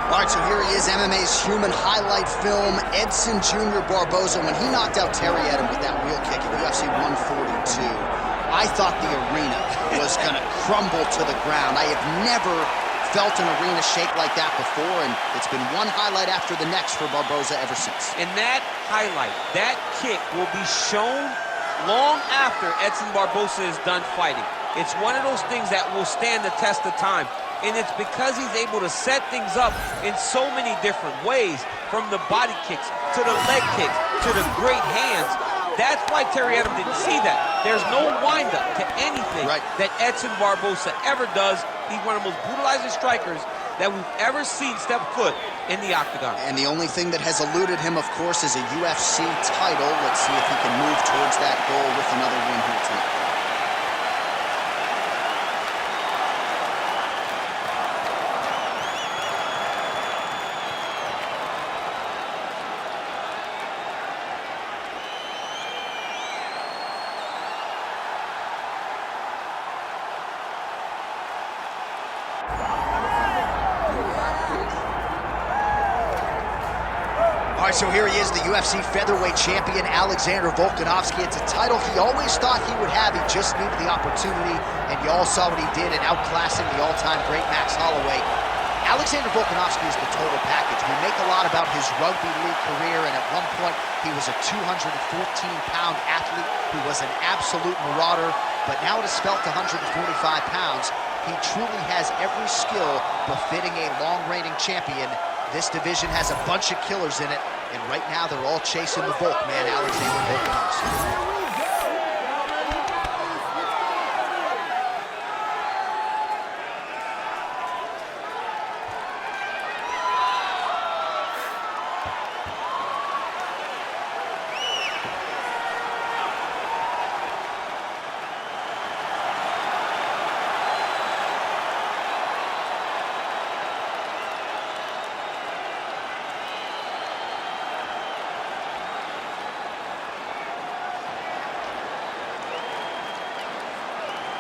All right, so here he is, MMA's human highlight film, Edson Jr. Barboza. When he knocked out Terry Edom with that wheel kick at UFC 142, I thought the arena was going to crumble to the ground. I have never felt an arena shake like that before, and it's been one highlight after the next for Barboza ever since. And that highlight, that kick, will be shown long after Edson Barboza is done fighting. It's one of those things that will stand the test of time. And it's because he's able to set things up in so many different ways, from the body kicks to the leg kicks to the great hands. That's why Terry Edom didn't see that. There's no windup to anything that Edson Barboza ever does. He's one of the most brutalizing strikers that we've ever seen step foot in the octagon. And the only thing that has eluded him, of course, is a UFC title. Let's see if he can move towards that goal with another win here tonight. All right, so here he is, the UFC featherweight champion, Alexander Volkanovski. It's a title he always thought he would have. He just needed the opportunity, and you all saw what he did in outclassing the all-time great Max Holloway. Alexander Volkanovski is the total package. We make a lot about his rugby league career, and at one point, he was a 214-pound athlete who was an absolute marauder, but now at a svelte 145 pounds, he truly has every skill befitting a long-reigning champion. This division has a bunch of killers in it, and right now they're all chasing the Volk man, Alexander Volkanovski.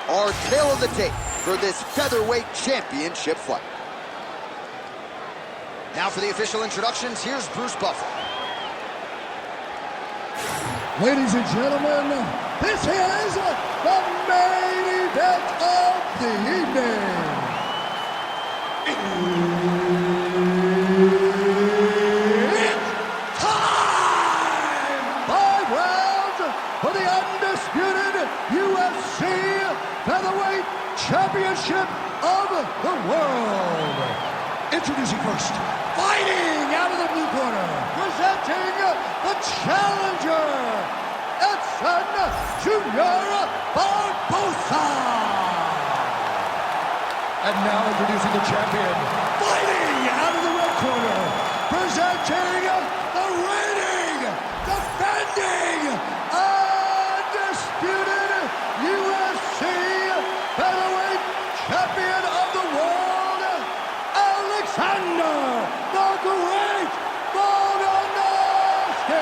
Our tail of the tape for this featherweight championship fight. Now for the official introductions, here's Bruce Buffer. Ladies and gentlemen, this is the main event of the evening. It's time! 5 rounds for the undisputed UFC Featherweight Championship of the world. Introducing first, fighting out of the blue corner, presenting the challenger, Edson Jr. Barboza. And now introducing the champion, fighting out of the red corner, presenting the reigning, defending, undisputed UFC Featherweight Champion of the world, Alexander the Great Volkanovski.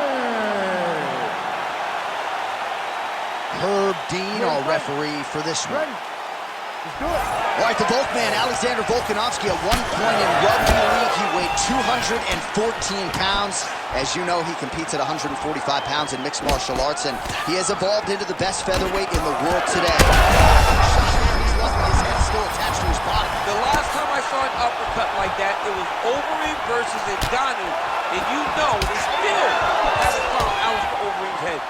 Herb Dean, our referee for this one. Let's do it. All right, the Volkman, Alexander Volkanovski, at one point in rugby league, he weighed 214 pounds. As you know, he competes at 145 pounds in mixed martial arts, and he has evolved into the best featherweight in the world today. He's lucky his head's still attached to his body. The last time I saw an uppercut like that, it was Overeem versus Ngannou, and you know they still haven't found Alistair Overeem's head.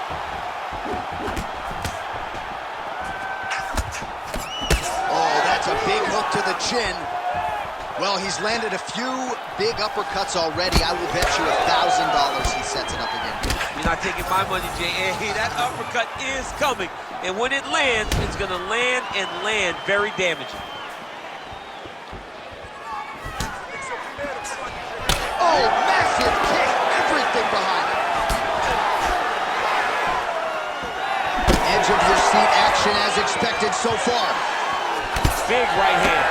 Oh, that's a big hook to the chin. Well, he's landed a few big uppercuts already. I will bet you $1,000 he sets it up again. You're not taking my money, J.A. That uppercut is coming. And when it lands, it's going to land and land very damaging. Oh, massive kick. Everything behind it. Edge of your seat action as expected so far. Big right hand.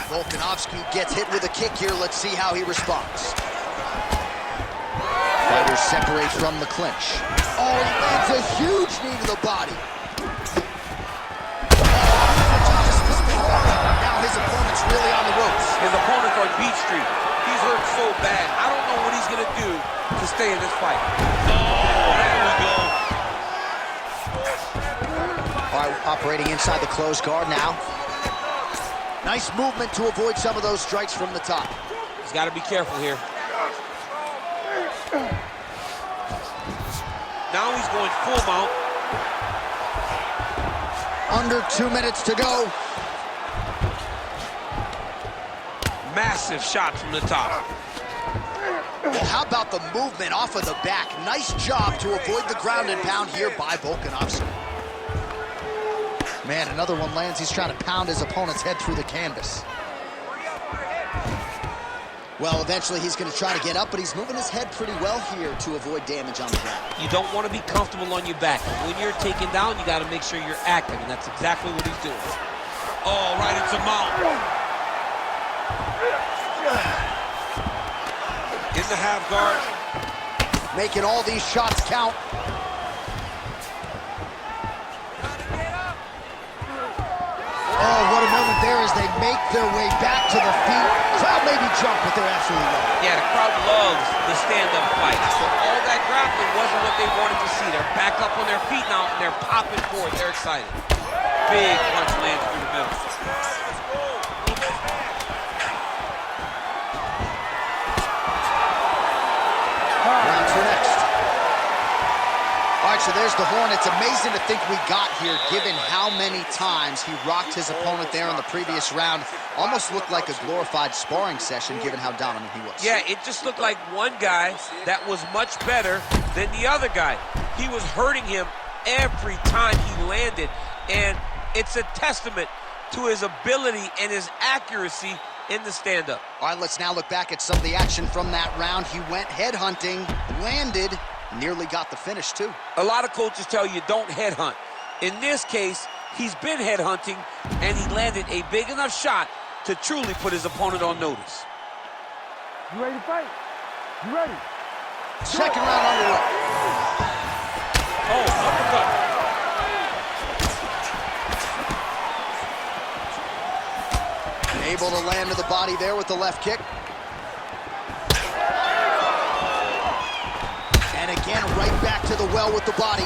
Volkanovski gets hit with a kick here. Let's see how he responds. Fighters separate from the clinch. Oh, he lands a huge knee to the body. Now his opponent's really on the ropes. His opponent's on Beach Street. He's hurt so bad. I don't know what he's going to do to stay in this fight. Oh, there we go. All right, operating inside the closed guard now. Nice movement to avoid some of those strikes from the top. He's got to be careful here. Now he's going full mount. Under 2 minutes to go. Massive shot from the top. Well, how about the movement off of the back? Nice job to avoid the ground and pound here by Volkanovski. Man, another one lands. He's trying to pound his opponent's head through the canvas. Well, eventually he's going to try to get up, but he's moving his head pretty well here to avoid damage on the ground. You don't want to be comfortable on your back. When you're taken down, you got to make sure you're active, and that's exactly what he's doing. Oh, right into mount. In the half guard. Making all these shots count. Oh, what a moment there as they make their way back to the feet. Crowd maybe jump, but they're absolutely love it. Yeah, the crowd loves the stand-up fight. So all that grappling wasn't what they wanted to see. They're back up on their feet now, and they're popping forward. They're excited. Big punch lands through the middle. Round two next. All right, so there's the horn. It's amazing to think we got here, given how many times he rocked his opponent there in the previous round. Almost looked like a glorified sparring session, given how dominant he was. Yeah, it just looked like one guy that was much better than the other guy. He was hurting him every time he landed, and it's a testament to his ability and his accuracy in the stand-up. All right, let's now look back at some of the action from that round. He went headhunting, landed, nearly got the finish, too. A lot of coaches tell you don't headhunt. In this case, he's been headhunting, and he landed a big enough shot to truly put his opponent on notice. You ready to fight? You ready? Second round underway. Oh, uppercut. Able to land to the body there with the left kick. And again, right back to the well with the body.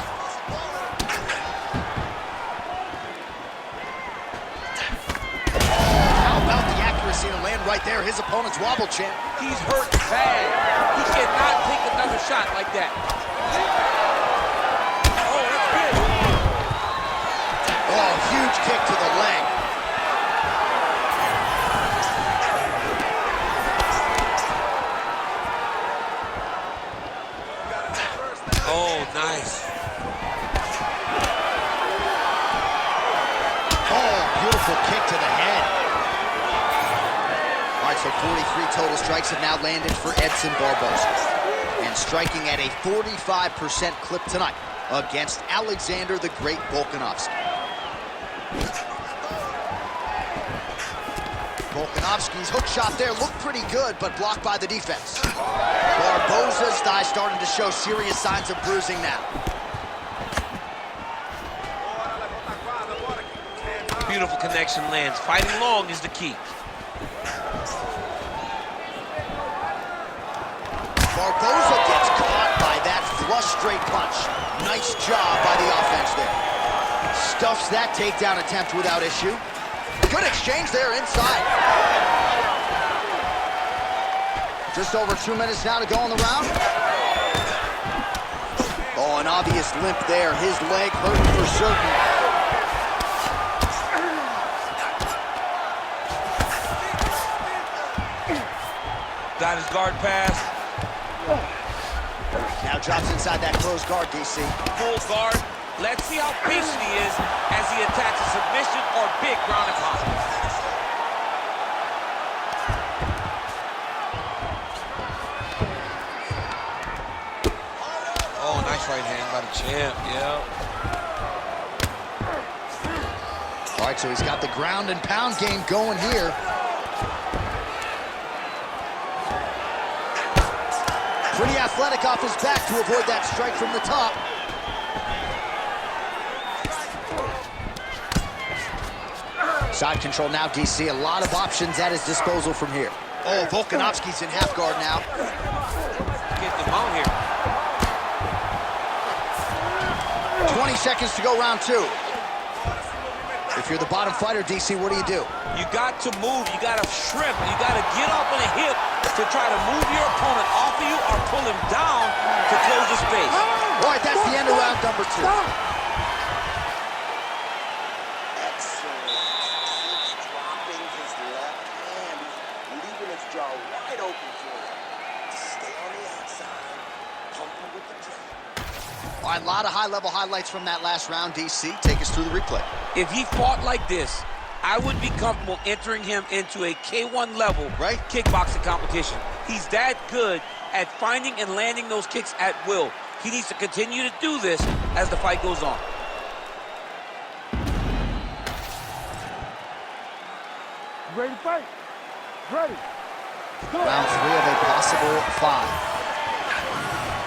How about the accuracy to land right there? His opponent's wobble champ. He's hurt bad. He cannot take another shot like that. Oh, that's big. Oh, huge kick to the leg. Oh, nice. Oh, beautiful kick to the head. All right, so 43 total strikes have now landed for Edson Barboza. And striking at a 45% clip tonight against Alexander the Great Volkanovski. Volkanovski's hook shot there looked pretty good, but blocked by the defense. Barboza's thigh starting to show serious signs of bruising now. Beautiful connection lands. Fighting long is the key. Barboza gets caught by that flush straight punch. Nice job by the offense there. Stuffs that takedown attempt without issue. Good exchange there inside. Just over 2 minutes now to go in the round. Oh, an obvious limp there. His leg hurting for certain. Got his guard pass. Now drops inside that closed guard, DC. Full guard. Let's see how patient he is as he attacks a submission or big ground and pound. Oh, nice right hand by the champ, yeah. All right, so he's got the ground and pound game going here. Pretty athletic. athletic off his back to avoid that strike from the top. Side control now, DC. A lot of options at his disposal from here. Oh, Volkanovski's in half guard now. Get them out here. 20 seconds to go, round two. If you're the bottom fighter, DC, what do? You got to move. You got to shrimp. You got to get up on a hip to try to move your opponent off of you or pull him down to close the space. All right, that's the end of round number two. Excellent. He's dropping his left hand. He's leaving his jaw wide open for him. Stay on the outside. Pump him with the jab. All right, a lot of high-level highlights from that last round, DC. Take us through the replay. If he fought like this, I would be comfortable entering him into a K1 level kickboxing competition. He's that good at finding and landing those kicks at will. He needs to continue to do this as the fight goes on. Ready to fight? Ready. Round three of a possible 5.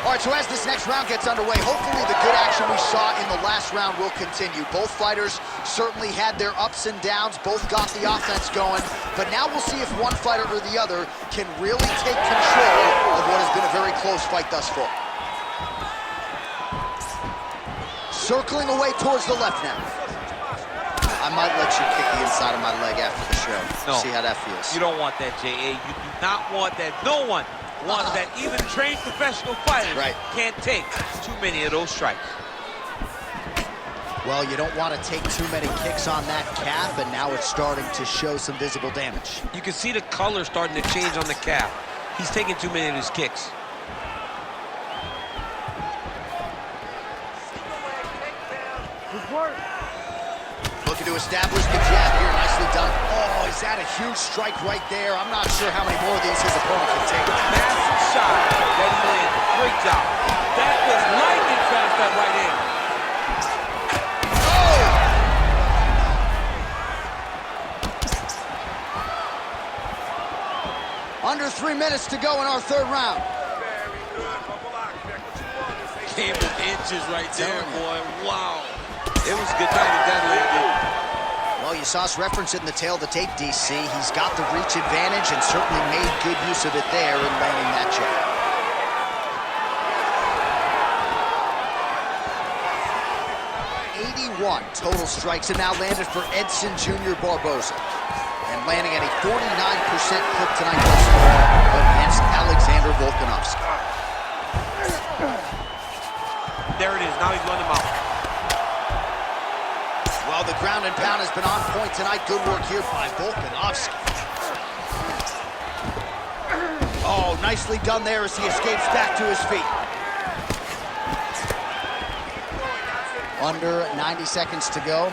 All right, so as this next round gets underway, hopefully the good action we saw in the last round will continue. Both fighters certainly had their ups and downs, both got the offense going, but now we'll see if one fighter or the other can really take control of what has been a very close fight thus far. Circling away towards the left now. I might let you kick the inside of my leg after the show. No. See how that feels. You don't want that, J.A. You do not want that. No one wants that. Even trained professional fighters can't take too many of those strikes. Well, you don't want to take too many kicks on that calf, and now it's starting to show some visible damage. You can see the color starting to change on the calf. He's taking too many of his kicks. Looking to establish the jab here. Nicely done. Oh, is that a huge strike right there? I'm not sure how many more of these his opponent can take. Massive shot that he landed. Great job. That was lightning fast, that right hand. Under 3 minutes to go in our third round. Came with inches right there, boy. Wow. It was a good night if that landed. Well, you saw us reference it in the tail of the tape, DC. He's got the reach advantage and certainly made good use of it there in landing that jab. 81 total strikes and now landed for Edson Jr. Barboza. And landing at a 49% clip tonight thus far against Alexander Volkanovski. There it is. Now he's running him out. Well, the ground and pound has been on point tonight. Good work here by Volkanovski. Oh, nicely done there as he escapes back to his feet. Under 90 seconds to go.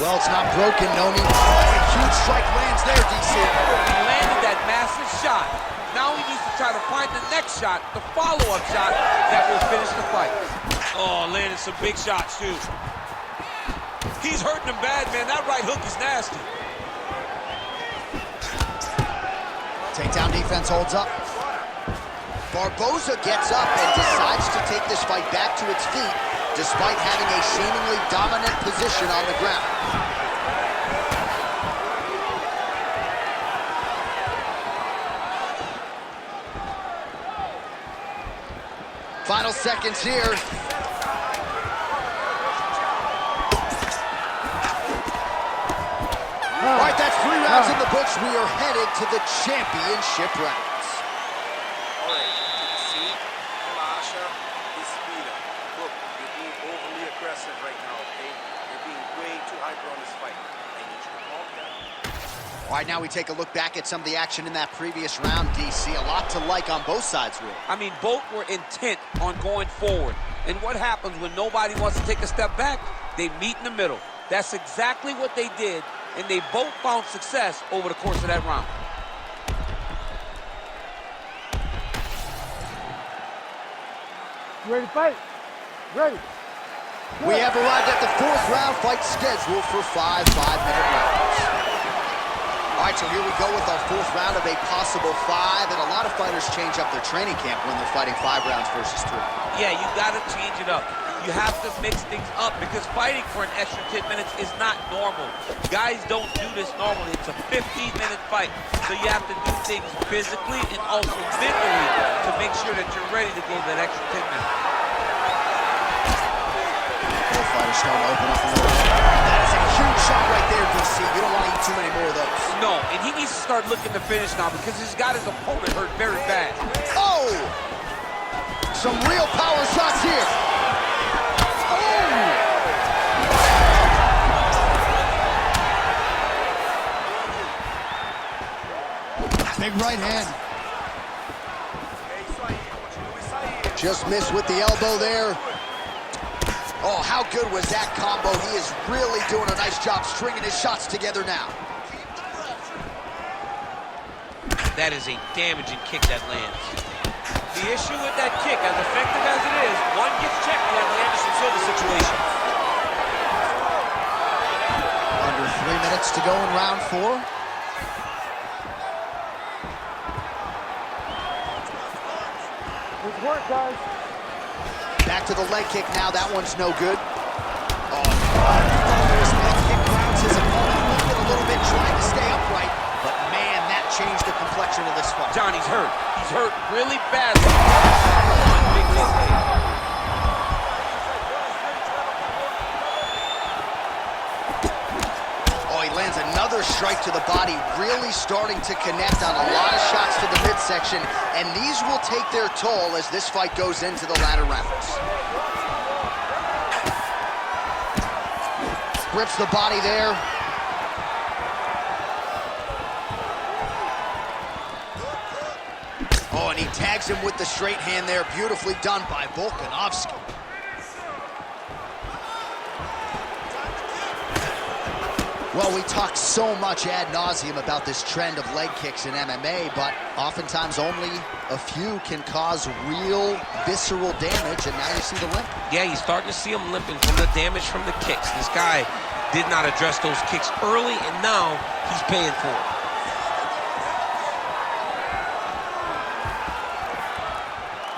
Well, it's not broken, no need. Oh, a huge strike lands there, DC. He landed that massive shot. Now he needs to try to find the next shot, the follow-up shot that will finish the fight. Oh, landed some big shots, too. He's hurting him bad, man. That right hook is nasty. Takedown defense holds up. Barboza gets up and decides to take this fight back to its feet, despite having a seemingly dominant position on the ground. Final seconds here. All right, that's 3 rounds in the books. We are headed to the championship rounds. All right, see, relaxa, respira. Look, you're being overly aggressive right now, okay? You're being way too hyper on this fight. I need you to calm down. All right, now we take a look back at some of the action in that previous round, DC. A lot to like on both sides, really. I mean, both were intent on going forward. And what happens when nobody wants to take a step back? They meet in the middle. That's exactly what they did, and they both found success over the course of that round. You ready to fight? Ready. We have arrived at the 4th round fight scheduled for 5 5-minute rounds. All right, so here we go with our 4th round of a possible 5, and a lot of fighters change up their training camp when they're fighting 5 rounds versus 3. Yeah, you got to change it up. You have to mix things up because fighting for an extra 10 minutes is not normal. Guys don't do this normally. It's a 15-minute fight, so you have to do things physically and also mentally to make sure that you're ready to go that extra 10 minutes. Both fighters starting to open up a little bit. That is a huge shot right there, DC. You don't want to eat too many more of those. No, and he needs to start looking to finish now because he's got his opponent hurt very bad. Oh! Some real power shots here. Big right hand. Just missed with the elbow there. Oh, how good was that combo? He is really doing a nice job stringing his shots together now. That is a damaging kick that lands. The issue with that kick, as effective as it is, one gets checked in the Anderson Silva situation. Under 3 minutes to go in round 4. Good work, guys. Back to the leg kick now. That one's no good. Oh, this leg kick grounds his opponent a little bit, trying to stay upright. But man, that changed the complexion of this fight. Johnny's hurt. He's hurt really badly. One big mistake. Oh, he lands another strike to the body, really starting to connect on a lot of shots to the midsection, and these will take their toll as this fight goes into the latter rounds. Grips the body there. Oh, and he tags him with the straight hand there. Beautifully done by Volkanovski. Well, we talk so much ad nauseum about this trend of leg kicks in MMA, but oftentimes only a few can cause real visceral damage, and now you see the limp. Yeah, you're starting to see him limping from the damage from the kicks. This guy did not address those kicks early, and now he's paying for it.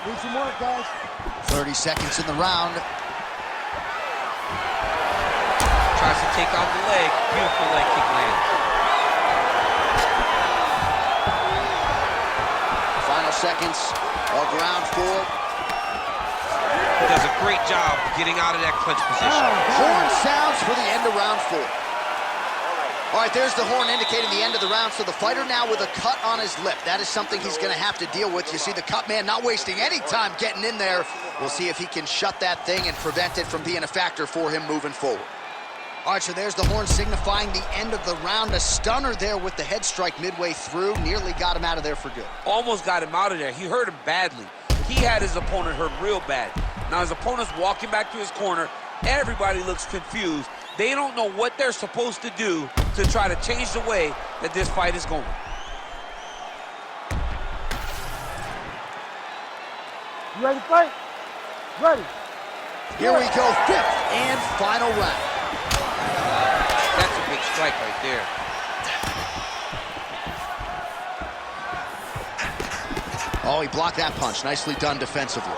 Need some work, guys. 30 seconds in the round. Tries to take out the leg. Beautiful leg kick lands. Final seconds of round 4. He does a great job getting out of that clinch position. Horn sounds for the end of round 4. All right, there's the horn indicating the end of the round. So the fighter now with a cut on his lip. That is something he's going to have to deal with. You see the cut man not wasting any time getting in there. We'll see if he can shut that thing and prevent it from being a factor for him moving forward. All right, so there's the horn signifying the end of the round. A stunner there with the head strike midway through. Nearly got him out of there for good. Almost got him out of there. He hurt him badly. He had his opponent hurt real bad. Now his opponent's walking back to his corner. Everybody looks confused. They don't know what they're supposed to do to try to change the way that this fight is going. You ready to fight? Ready. Here we go, 5th and final round. That's a big strike right there. Oh, he blocked that punch. Nicely done defensively.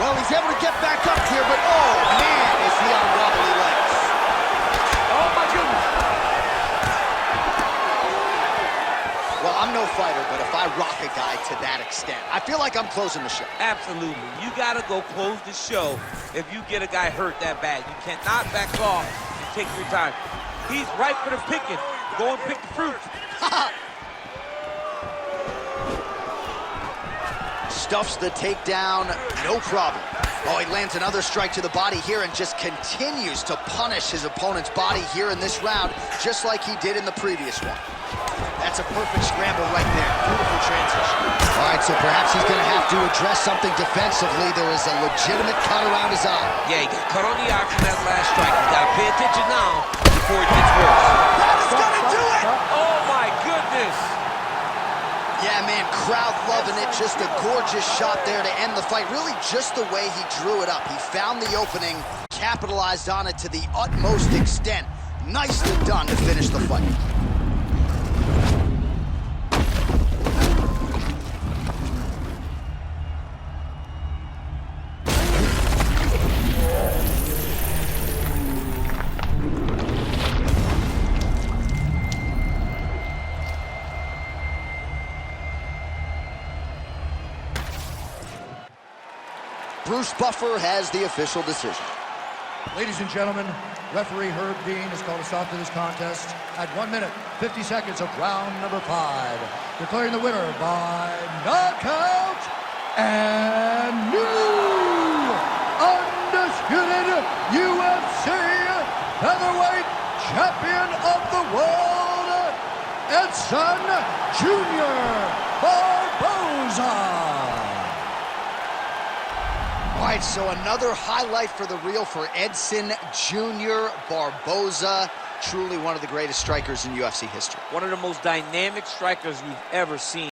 Well, he's able to get back up here, but oh, man, is he on wobbly legs. Oh, my goodness. Well, I'm no fighter, but if I rock a guy to that extent, I feel like I'm closing the show. Absolutely. You got to go close the show if you get a guy hurt that bad. You cannot back off and take your time. He's ripe for the picking. Go and pick the fruit. Stuffs the takedown, no problem. Oh, he lands another strike to the body here and just continues to punish his opponent's body here in this round, just like he did in the previous one. That's a perfect scramble right there. Beautiful transition. All right, so perhaps he's going to have to address something defensively. There is a legitimate cut around his eye. Yeah, he got cut on the eye from that last strike. He's got to pay attention now before it gets worse. That is going to do it! Oh, my goodness. Yeah, man, crowd loving it. Just a gorgeous shot there to end the fight. Really just the way he drew it up. He found the opening, capitalized on it to the utmost extent. Nicely done to finish the fight. Bruce Buffer has the official decision. Ladies and gentlemen, referee Herb Dean has called a stop to this contest at 1 minute, 50 seconds of round number 5. Declaring the winner by knockout and new undisputed UFC featherweight champion of the world, Edson Jr. Barboza. All right, so another highlight for the reel for Edson Jr. Barboza. Truly one of the greatest strikers in UFC history. One of the most dynamic strikers we've ever seen.